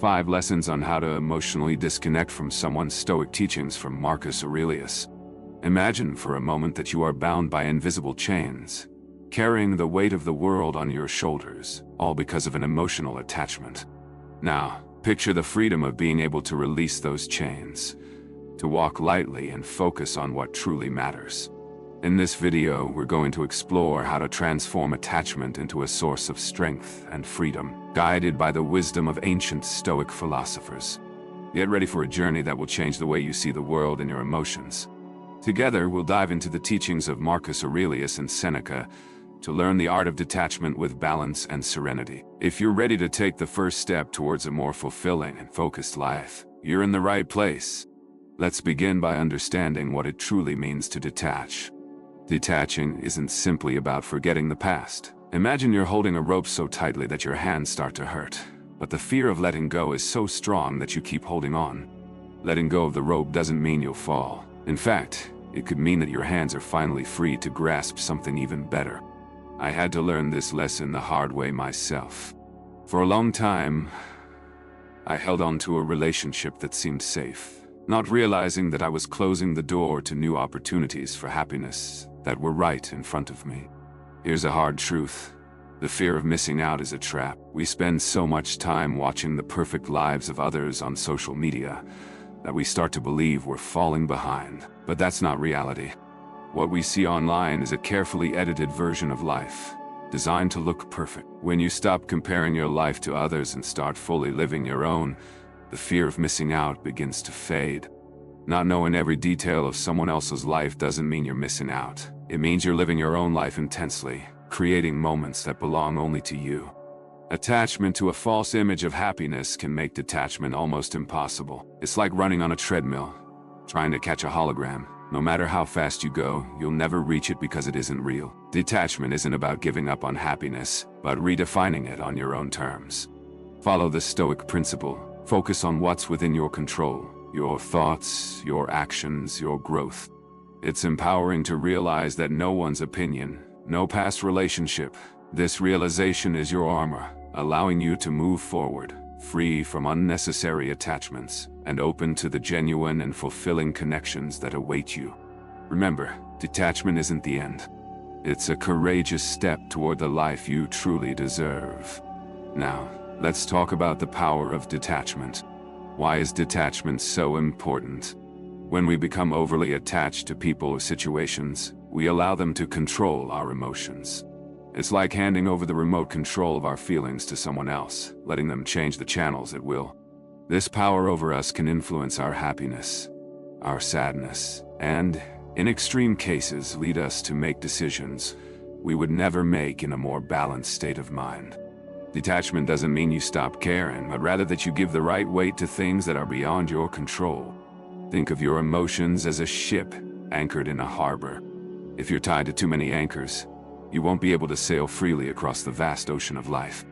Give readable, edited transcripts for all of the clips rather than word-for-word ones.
5 lessons on how to emotionally disconnect from someone's Stoic teachings from Marcus Aurelius. Imagine for a moment that you are bound by invisible chains, carrying the weight of the world on your shoulders, all because of an emotional attachment. Now, picture the freedom of being able to release those chains, to walk lightly and focus on what truly matters. In this video, we're going to explore how to transform attachment into a source of strength and freedom, guided by the wisdom of ancient Stoic philosophers. Get ready for a journey that will change the way you see the world and your emotions. Together, we'll dive into the teachings of Marcus Aurelius and Seneca to learn the art of detachment with balance and serenity. If you're ready to take the first step towards a more fulfilling and focused life, you're in the right place. Let's begin by understanding what it truly means to detach. Detaching isn't simply about forgetting the past. Imagine you're holding a rope so tightly that your hands start to hurt, but the fear of letting go is so strong that you keep holding on. Letting go of the rope doesn't mean you'll fall. In fact, it could mean that your hands are finally free to grasp something even better. I had to learn this lesson the hard way myself. For a long time, I held on to a relationship that seemed safe, not realizing that I was closing the door to new opportunities for happiness that were right in front of me. Here's a hard truth. The fear of missing out is a trap. We spend so much time watching the perfect lives of others on social media that we start to believe we're falling behind. But that's not reality. What we see online is a carefully edited version of life, designed to look perfect. When you stop comparing your life to others and start fully living your own, the fear of missing out begins to fade. Not knowing every detail of someone else's life doesn't mean you're missing out. It means you're living your own life intensely, creating moments that belong only to you. Attachment to a false image of happiness can make detachment almost impossible. It's like running on a treadmill, trying to catch a hologram. No matter how fast you go, you'll never reach it because it isn't real. Detachment isn't about giving up on happiness, but redefining it on your own terms. Follow the Stoic principle. Focus on what's within your control. Your thoughts, your actions, your growth. It's empowering to realize that no one's opinion, no past relationship, this realization is your armor, allowing you to move forward, free from unnecessary attachments, and open to the genuine and fulfilling connections that await you. Remember, detachment isn't the end. It's a courageous step toward the life you truly deserve. Now, let's talk about the power of detachment. Why is detachment so important? When we become overly attached to people or situations, we allow them to control our emotions. It's like handing over the remote control of our feelings to someone else, letting them change the channels at will. This power over us can influence our happiness, our sadness, and, in extreme cases, lead us to make decisions we would never make in a more balanced state of mind. Detachment doesn't mean you stop caring, but rather that you give the right weight to things that are beyond your control. Think of your emotions as a ship anchored in a harbor. If you're tied to too many anchors, you won't be able to sail freely across the vast ocean of life.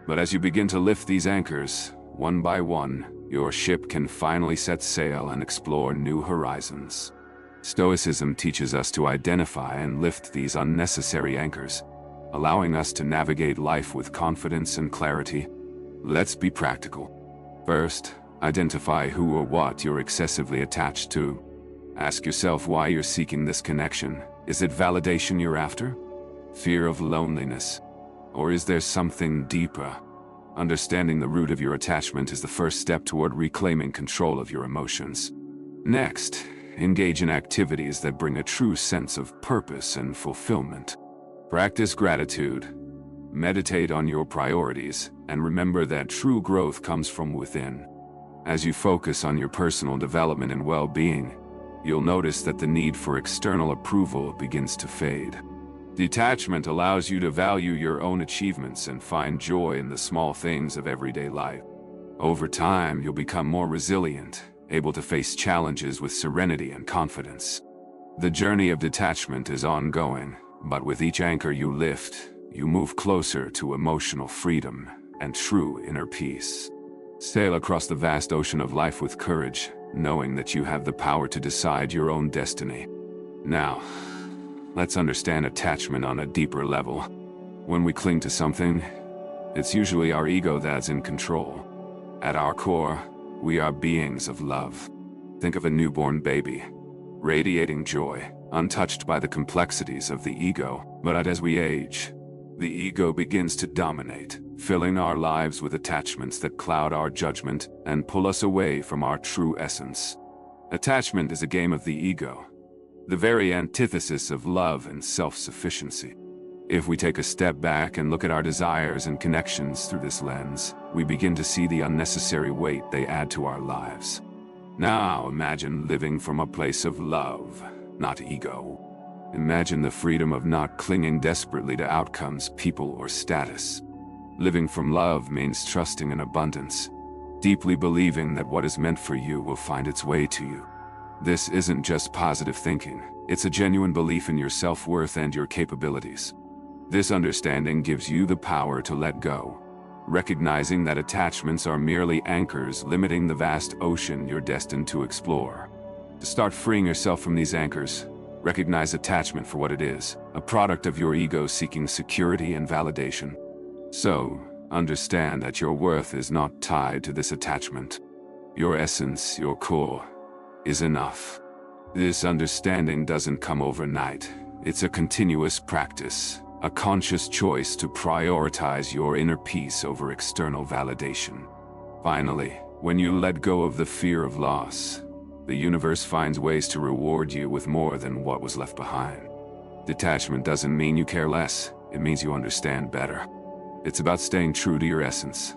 But as you begin to lift these anchors, one by one, your ship can finally set sail and explore new horizons. Stoicism teaches us to identify and lift these unnecessary anchors, allowing us to navigate life with confidence and clarity. Let's be practical. First, identify who or what you're excessively attached to. Ask yourself why you're seeking this connection. Is it validation you're after? Fear of loneliness? Or is there something deeper? Understanding the root of your attachment is the first step toward reclaiming control of your emotions. Next, engage in activities that bring a true sense of purpose and fulfillment. Practice gratitude, meditate on your priorities, and remember that true growth comes from within. As you focus on your personal development and well-being, you'll notice that the need for external approval begins to fade. Detachment allows you to value your own achievements and find joy in the small things of everyday life. Over time, you'll become more resilient, able to face challenges with serenity and confidence. The journey of detachment is ongoing, but with each anchor you lift, you move closer to emotional freedom and true inner peace. Sail across the vast ocean of life with courage, knowing that you have the power to decide your own destiny. Now, let's understand attachment on a deeper level. When we cling to something, it's usually our ego that's in control. At our core, we are beings of love. Think of a newborn baby, radiating joy, untouched by the complexities of the ego. But as we age, the ego begins to dominate, filling our lives with attachments that cloud our judgment and pull us away from our true essence. Attachment is a game of the ego, the very antithesis of love and self-sufficiency. If we take a step back and look at our desires and connections through this lens, we begin to see the unnecessary weight they add to our lives. Now imagine living from a place of love, not ego. Imagine the freedom of not clinging desperately to outcomes, people, or status. Living from love means trusting in abundance, deeply believing that what is meant for you will find its way to you. This isn't just positive thinking, it's a genuine belief in your self-worth and your capabilities. This understanding gives you the power to let go, recognizing that attachments are merely anchors limiting the vast ocean you're destined to explore. To start freeing yourself from these anchors, recognize attachment for what it is, a product of your ego seeking security and validation. So, understand that your worth is not tied to this attachment. Your essence, your core, is enough. This understanding doesn't come overnight. It's a continuous practice, a conscious choice to prioritize your inner peace over external validation. Finally, when you let go of the fear of loss, the universe finds ways to reward you with more than what was left behind. Detachment doesn't mean you care less, it means you understand better. It's about staying true to your essence,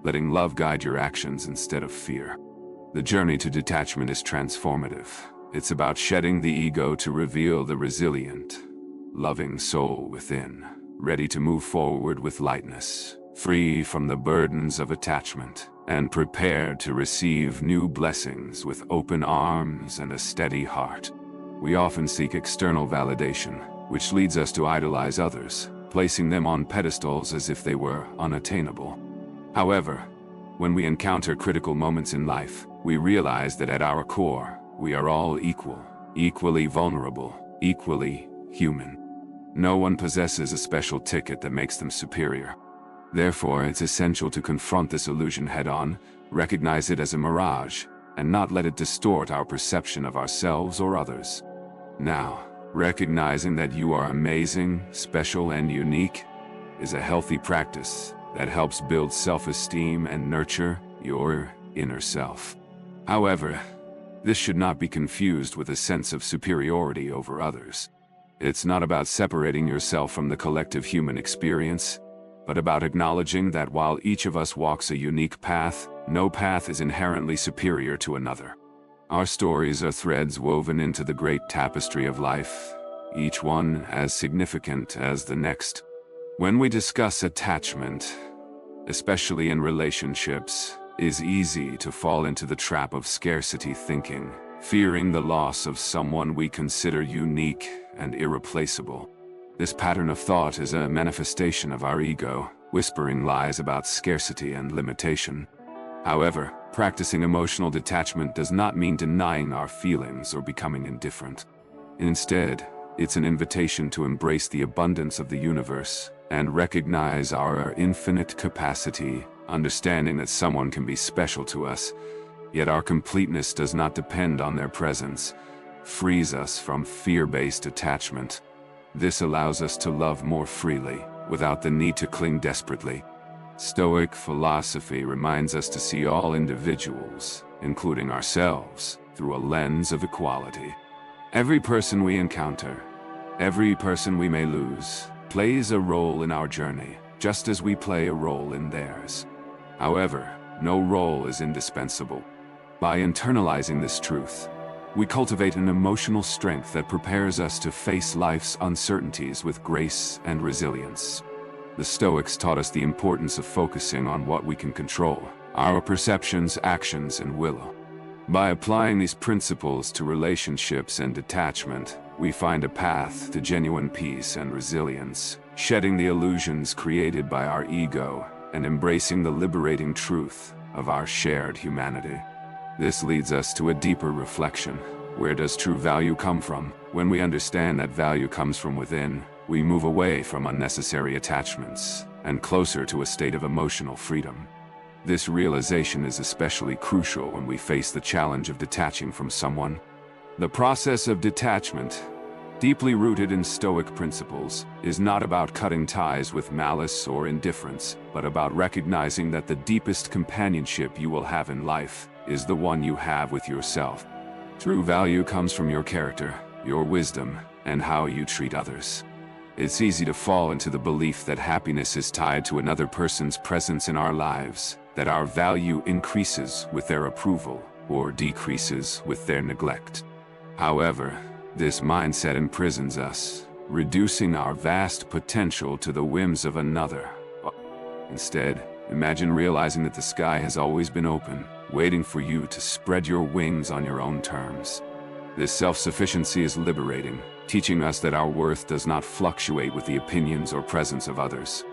letting love guide your actions instead of fear. The journey to detachment is transformative. It's about shedding the ego to reveal the resilient, loving soul within, ready to move forward with lightness, free from the burdens of attachment, and prepared to receive new blessings with open arms and a steady heart. We often seek external validation, which leads us to idolize others, placing them on pedestals as if they were unattainable. However, when we encounter critical moments in life, we realize that at our core, we are all equal, equally vulnerable, equally human. No one possesses a special ticket that makes them superior. Therefore, it's essential to confront this illusion head-on, recognize it as a mirage, and not let it distort our perception of ourselves or others. Now, recognizing that you are amazing, special, and unique is a healthy practice that helps build self-esteem and nurture your inner self. However, this should not be confused with a sense of superiority over others. It's not about separating yourself from the collective human experience, but about acknowledging that while each of us walks a unique path, no path is inherently superior to another. Our stories are threads woven into the great tapestry of life, each one as significant as the next. When we discuss attachment, especially in relationships, it's easy to fall into the trap of scarcity thinking, fearing the loss of someone we consider unique and irreplaceable. This pattern of thought is a manifestation of our ego, whispering lies about scarcity and limitation. However, practicing emotional detachment does not mean denying our feelings or becoming indifferent. Instead, it's an invitation to embrace the abundance of the universe and recognize our infinite capacity, understanding that someone can be special to us, yet our completeness does not depend on their presence, frees us from fear-based attachment. This allows us to love more freely, without the need to cling desperately. Stoic philosophy reminds us to see all individuals, including ourselves, through a lens of equality. Every person we encounter, every person we may lose, plays a role in our journey, just as we play a role in theirs. However, no role is indispensable. By internalizing this truth, we cultivate an emotional strength that prepares us to face life's uncertainties with grace and resilience. The Stoics taught us the importance of focusing on what we can control, our perceptions, actions, and will. By applying these principles to relationships and detachment, we find a path to genuine peace and resilience, shedding the illusions created by our ego and embracing the liberating truth of our shared humanity. This leads us to a deeper reflection. Where does true value come from? When we understand that value comes from within, we move away from unnecessary attachments and closer to a state of emotional freedom. This realization is especially crucial when we face the challenge of detaching from someone. The process of detachment, deeply rooted in Stoic principles, is not about cutting ties with malice or indifference, but about recognizing that the deepest companionship you will have in life is the one you have with yourself. True value comes from your character, your wisdom, and how you treat others. It's easy to fall into the belief that happiness is tied to another person's presence in our lives, that our value increases with their approval or decreases with their neglect. However, this mindset imprisons us, reducing our vast potential to the whims of another. Instead, imagine realizing that the sky has always been open, waiting for you to spread your wings on your own terms. This self-sufficiency is liberating, teaching us that our worth does not fluctuate with the opinions or presence of others.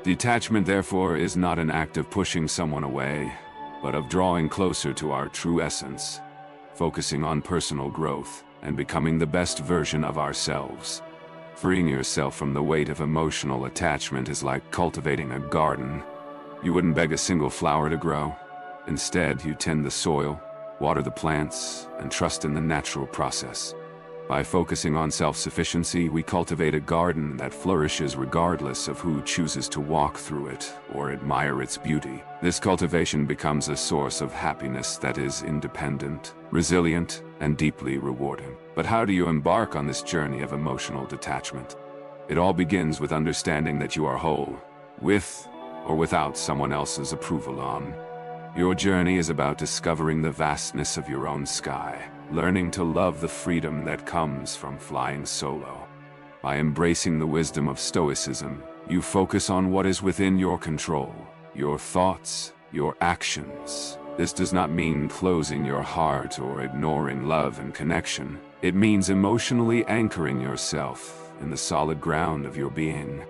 Detachment, therefore, is not an act of pushing someone away, but of drawing closer to our true essence, focusing on personal growth and becoming the best version of ourselves. Freeing yourself from the weight of emotional attachment is like cultivating a garden. You wouldn't beg a single flower to grow. Instead, you tend the soil, water the plants, and trust in the natural process. By focusing on self-sufficiency, we cultivate a garden that flourishes regardless of who chooses to walk through it or admire its beauty. This cultivation becomes a source of happiness that is independent, resilient, and deeply rewarding. But how do you embark on this journey of emotional detachment? It all begins with understanding that you are whole, with or without someone else's approval on. Your journey is about discovering the vastness of your own sky, learning to love the freedom that comes from flying solo. By embracing the wisdom of Stoicism, you focus on what is within your control, your thoughts, your actions. This does not mean closing your heart or ignoring love and connection. It means emotionally anchoring yourself in the solid ground of your being.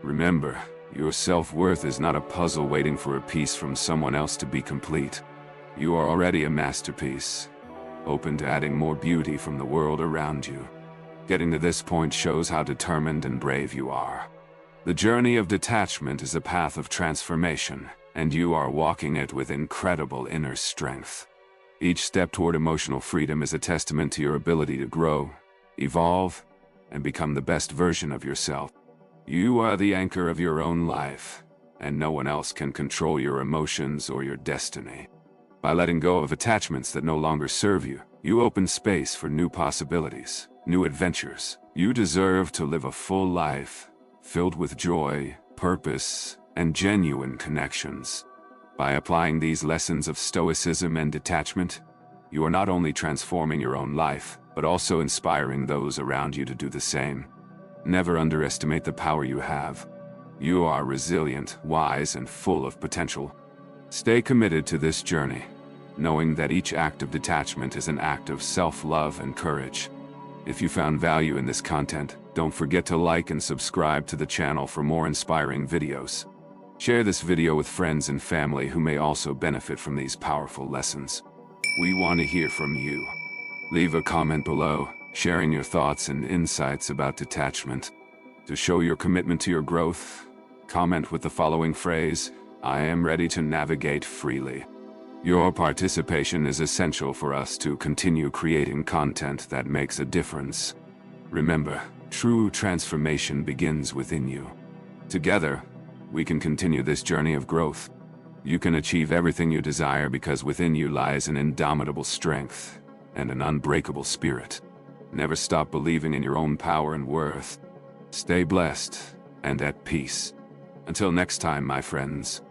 Remember, your self-worth is not a puzzle waiting for a piece from someone else to be complete. You are already a masterpiece, open to adding more beauty from the world around you. Getting to this point shows how determined and brave you are. The journey of detachment is a path of transformation, and you are walking it with incredible inner strength. Each step toward emotional freedom is a testament to your ability to grow, evolve, and become the best version of yourself. You are the anchor of your own life, and no one else can control your emotions or your destiny. By letting go of attachments that no longer serve you, you open space for new possibilities, new adventures. You deserve to live a full life, filled with joy, purpose, and genuine connections. By applying these lessons of Stoicism and detachment, you are not only transforming your own life, but also inspiring those around you to do the same. Never underestimate the power you have. You are resilient, wise, and full of potential. Stay committed to this journey, knowing that each act of detachment is an act of self-love and courage. If you found value in this content, don't forget to like and subscribe to the channel for more inspiring videos. Share this video with friends and family who may also benefit from these powerful lessons. We want to hear from you. Leave a comment below, sharing your thoughts and insights about detachment. To show your commitment to your growth, comment with the following phrase: "I am ready to navigate freely." Your participation is essential for us to continue creating content that makes a difference. Remember, true transformation begins within you. Together, we can continue this journey of growth. You can achieve everything you desire because within you lies an indomitable strength and an unbreakable spirit. Never stop believing in your own power and worth. Stay blessed and at peace. Until next time, my friends.